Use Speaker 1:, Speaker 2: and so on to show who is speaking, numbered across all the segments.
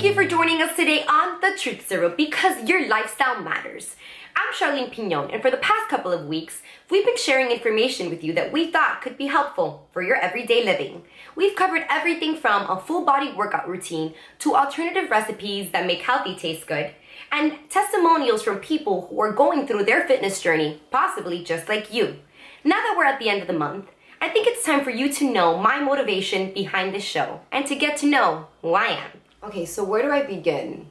Speaker 1: Thank you for joining us today on The Truth Serum, because your lifestyle matters. I'm Charlene Pinon, and for the past couple of weeks, we've been sharing information with you that we thought could be helpful for your everyday living. We've covered everything from a full body workout routine to alternative recipes that make healthy taste good, and testimonials from people who are going through their fitness journey, possibly just like you. Now that we're at the end of the month, I think it's time for you to know my motivation behind this show and to get to know who I am. Okay, so where do I begin?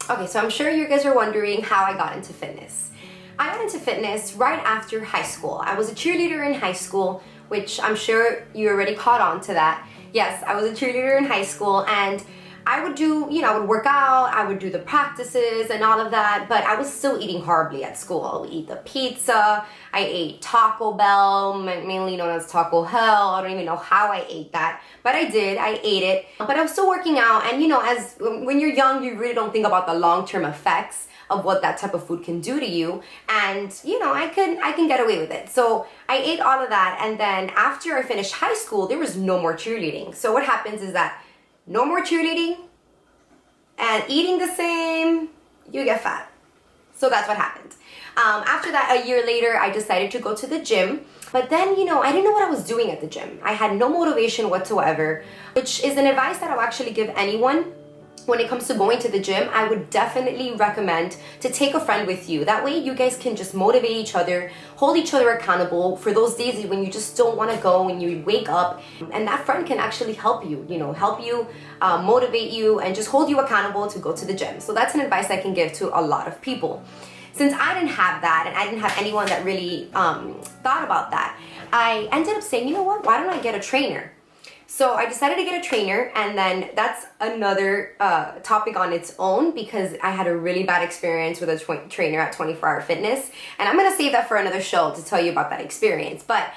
Speaker 1: Okay, so I'm sure you guys are wondering how I got into fitness. I got into fitness right after high school. I was a cheerleader in high school, which I'm sure you already caught on to that. Yes, I was a cheerleader in high school, and I would do, I would work out, I would do the practices and all of that, but I was still eating horribly at school. I would eat the pizza, I ate Taco Bell, mainly known as Taco Hell. I don't even know how I ate that, but I did, I ate it. But I was still working out, and as when you're young, you really don't think about the long-term effects of what that type of food can do to you, and I can get away with it. So I ate all of that, and then after I finished high school, there was no more cheerleading. So what happens is that no more cheerleading and eating the same, you get fat. So that's what happened. After that, a year later, I decided to go to the gym. But then, I didn't know what I was doing at the gym. I had no motivation whatsoever, which is an advice that I'll actually give anyone. When it comes to going to the gym, I would definitely recommend to take a friend with you. That way you guys can just motivate each other, hold each other accountable for those days when you just don't want to go and you wake up, and that friend can actually help you, motivate you and just hold you accountable to go to the gym. So that's an advice I can give to a lot of people. Since I didn't have that and I didn't have anyone that really thought about that, I ended up saying, why don't I get a trainer? So I decided to get a trainer, and then that's another topic on its own, because I had a really bad experience with a trainer at 24 Hour Fitness, and I'm going to save that for another show to tell you about that experience. But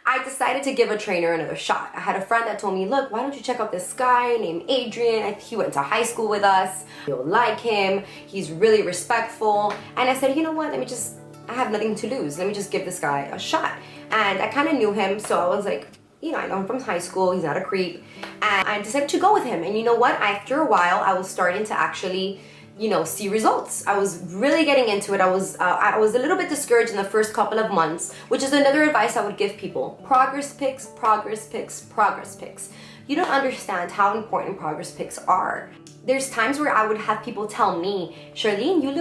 Speaker 1: I decided to give a trainer another shot. I had a friend that told me, look, why don't you check out this guy named Adrian? He went to high school with us. You'll like him. He's really respectful. And I said, you know what? I have nothing to lose. Let me just give this guy a shot. And I kind of knew him, so I was like, I know him from high school, he's not a creep, and I decided to go with him. And you know what? After a while, I was starting to actually, see results. I was really getting into it. I was a little bit discouraged in the first couple of months, which is another advice I would give people. Progress pics, progress pics, progress pics. You don't understand how important progress pics are. There's times where I would have people tell me, Charlene, you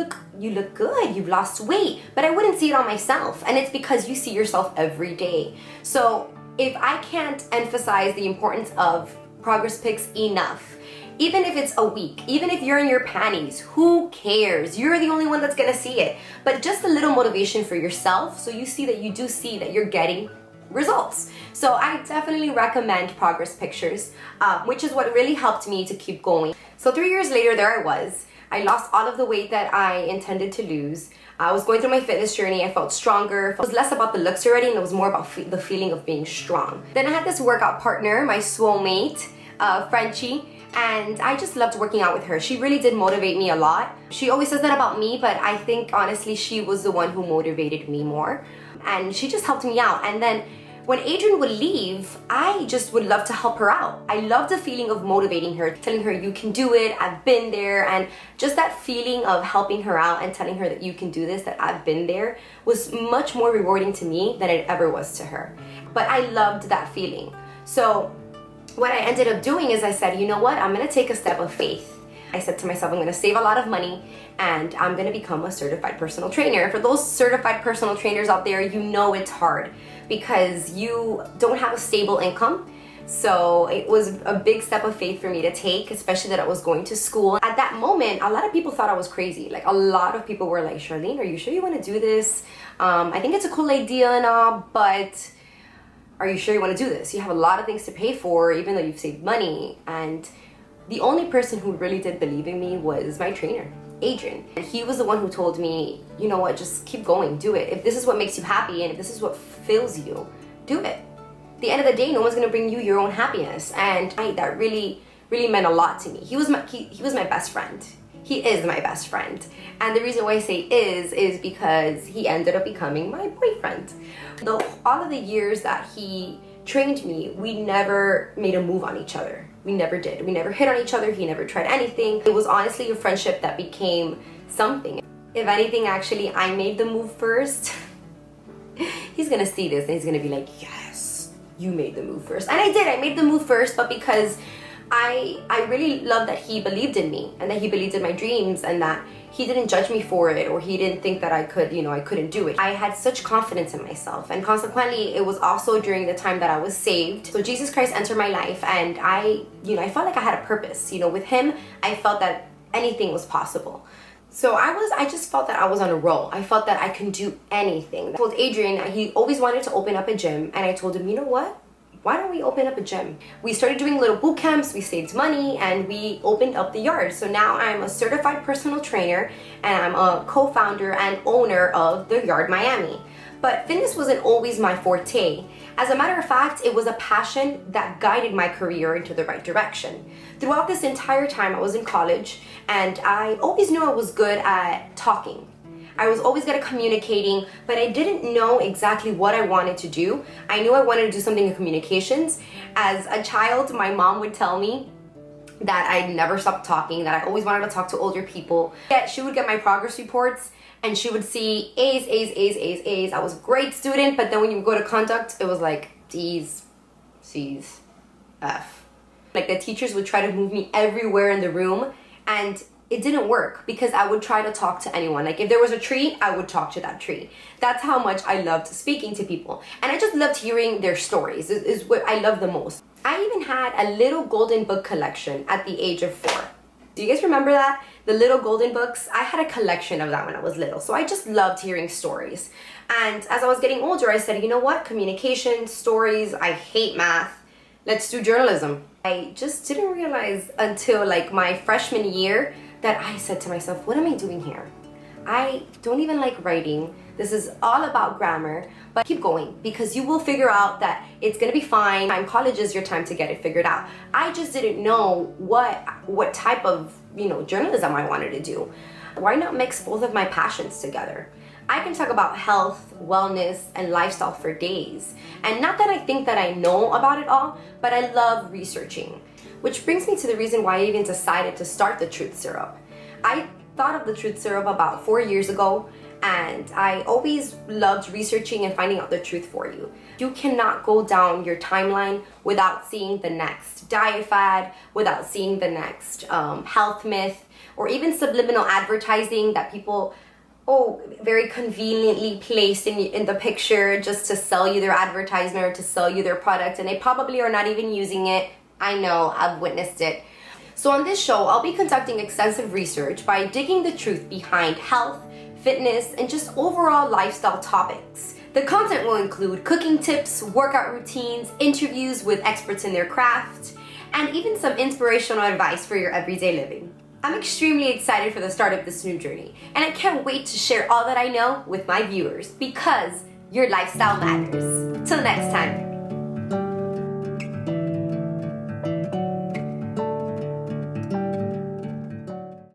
Speaker 1: look good, you've lost weight, but I wouldn't see it on myself. And it's because you see yourself every day. So if I can't emphasize the importance of progress pics enough, even if it's a week, even if you're in your panties, who cares? You're the only one that's gonna see it. But just a little motivation for yourself, so you see that you're getting results. So I definitely recommend progress pictures, which is what really helped me to keep going. So 3 years later, there I was. I lost all of the weight that I intended to lose. I was going through my fitness journey. I felt stronger. It was less about the looks already, and it was more about the feeling of being strong. Then I had this workout partner, my soulmate, Frenchie, and I just loved working out with her. She really did motivate me a lot. She always says that about me, but I think honestly she was the one who motivated me more, and she just helped me out. And then when Adrian would leave, I just would love to help her out. I loved the feeling of motivating her, telling her you can do it, I've been there, and just that feeling of helping her out and telling her that you can do this, that I've been there, was much more rewarding to me than it ever was to her. But I loved that feeling. So what I ended up doing is I said, you know what, I'm gonna take a step of faith. I said to myself, I'm gonna save a lot of money and I'm gonna become a certified personal trainer. For those certified personal trainers out there, it's hard because you don't have a stable income. So it was a big step of faith for me to take, especially that I was going to school. At that moment, a lot of people thought I was crazy. Like, a lot of people were like, Charlene, are you sure you wanna do this? I think it's a cool idea and all, but are you sure you wanna do this? You have a lot of things to pay for, even though you've saved money. And the only person who really did believe in me was my trainer, Adrian. And he was the one who told me, you know what, just keep going, do it. If this is what makes you happy and if this is what fills you, do it. At the end of the day, no one's gonna bring you your own happiness. And that really, really meant a lot to me. He was my best friend. He is my best friend. And the reason why I say is because he ended up becoming my boyfriend. Though all of the years that he trained me, we never made a move on each other. We never did. We never hit on each other. He never tried anything. It was honestly a friendship that became something. If anything, actually, I made the move first. He's gonna see this and he's gonna be like, yes, you made the move first. And I did. I made the move first, but because I really love that he believed in me and that he believed in my dreams and that he didn't judge me for it, or he didn't think that I could, I couldn't do it. I had such confidence in myself, and consequently it was also during the time that I was saved. So Jesus Christ entered my life, and I felt like I had a purpose. With him, I felt that anything was possible. So I just felt that I was on a roll. I felt that I can do anything. I told Adrian, he always wanted to open up a gym, and I told him, you know what? Why don't we open up a gym? We started doing little boot camps, we saved money, and we opened up the yard. So now I'm a certified personal trainer, and I'm a co-founder and owner of the Yard Miami. But fitness wasn't always my forte. As a matter of fact, it was a passion that guided my career into the right direction. Throughout this entire time, I was in college, and I always knew I was good at talking. I was always good at communicating, but I didn't know exactly what I wanted to do. I knew I wanted to do something in communications. As a child, my mom would tell me that I never stopped talking, that I always wanted to talk to older people. Yet she would get my progress reports and she would see A's, A's, A's, A's, A's. I was a great student, but then when you go to conduct, it was like D's, C's, F. Like the teachers would try to move me everywhere in the room, and it didn't work because I would try to talk to anyone. Like if there was a tree, I would talk to that tree. That's how much I loved speaking to people. And I just loved hearing their stories. Is what I love the most. I even had a little golden book collection at the age of 4. Do you guys remember that? The little golden books? I had a collection of that when I was little. So I just loved hearing stories. And as I was getting older, I said, you know what? Communication, stories, I hate math. Let's do journalism. I just didn't realize until like my freshman year that I said to myself, what am I doing here? I don't even like writing. This is all about grammar, but keep going because you will figure out that it's gonna be fine. College is your time to get it figured out. I just didn't know what type of journalism I wanted to do. Why not mix both of my passions together? I can talk about health, wellness, and lifestyle for days. And not that I think that I know about it all, but I love researching. Which brings me to the reason why I even decided to start the Truth Syrup. I thought of the Truth Syrup about 4 years ago, and I always loved researching and finding out the truth for you. You cannot go down your timeline without seeing the next diet fad, without seeing the next health myth, or even subliminal advertising that people very conveniently placed in the picture just to sell you their advertisement or to sell you their product, and they probably are not even using it. I know, I've witnessed it. So on this show, I'll be conducting extensive research by digging the truth behind health, fitness, and just overall lifestyle topics. The content will include cooking tips, workout routines, interviews with experts in their craft, and even some inspirational advice for your everyday living. I'm extremely excited for the start of this new journey, and I can't wait to share all that I know with my viewers because your lifestyle matters. Till next time.